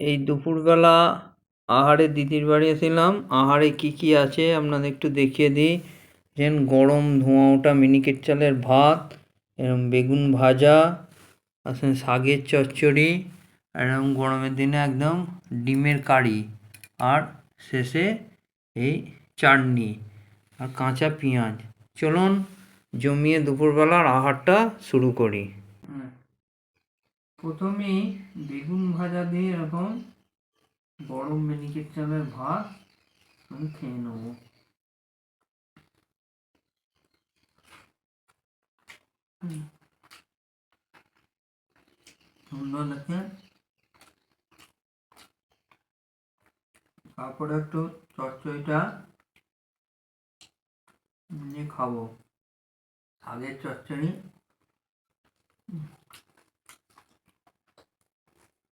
এই দুপুরবেলা আহারে দিদির বাড়ি এসেছিলাম। আহারে কি কি আছে আপনাদের একটু দেখিয়ে দিই। যেন গরম ধোঁয়া ওঠা মিনিকেট চালের ভাত, এরকম বেগুন ভাজা, আসলে শাকের চচ্চড়ি, এরকম গরমের দিনে একদম ডিমের কারি, আর শেষে এই চাটনি আর কাঁচা পেঁয়াজ। চলুন জমিয়ে দুপুরবেলার আহারটা শুরু করি। প্রথমেই বেগুন ভাজা দিয়ে এরকম গরম মিনিকেট চালের ভাত আমি খেয়ে নেব। সুন্দর দেখে। তারপরে একটু চচ্চড়িটা নিয়ে খাবো, শাকের চচ্চড়ি,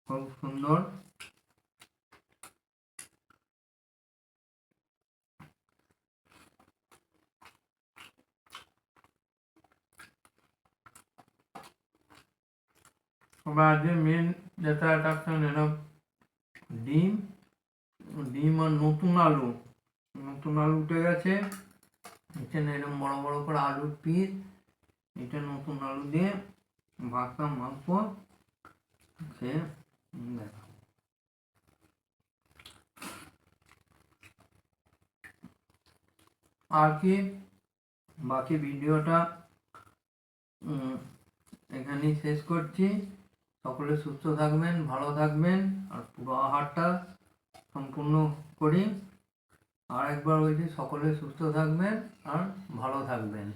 খুব সুন্দর। আবার আজকে মেন যেটা অ্যাট্রাকশন এরকম ডিম, ডিম আর নতুন আলু উঠে গেছে এখানে, এরকম বড় বড় করে আলুর পিস, এটা নতুন আলু দিয়ে ভাতটা মাখবো, খেয়ে দেখো। আর কি বাকি ভিডিওটা এখানেই শেষ করছি। সকলে সুস্থ থাকবেন, ভালো থাকবেন, আর পুরো আহারটা সম্পূর্ণ করি। আর একবার বলছি, সকলে সুস্থ থাকবেন আর ভালো থাকবেন।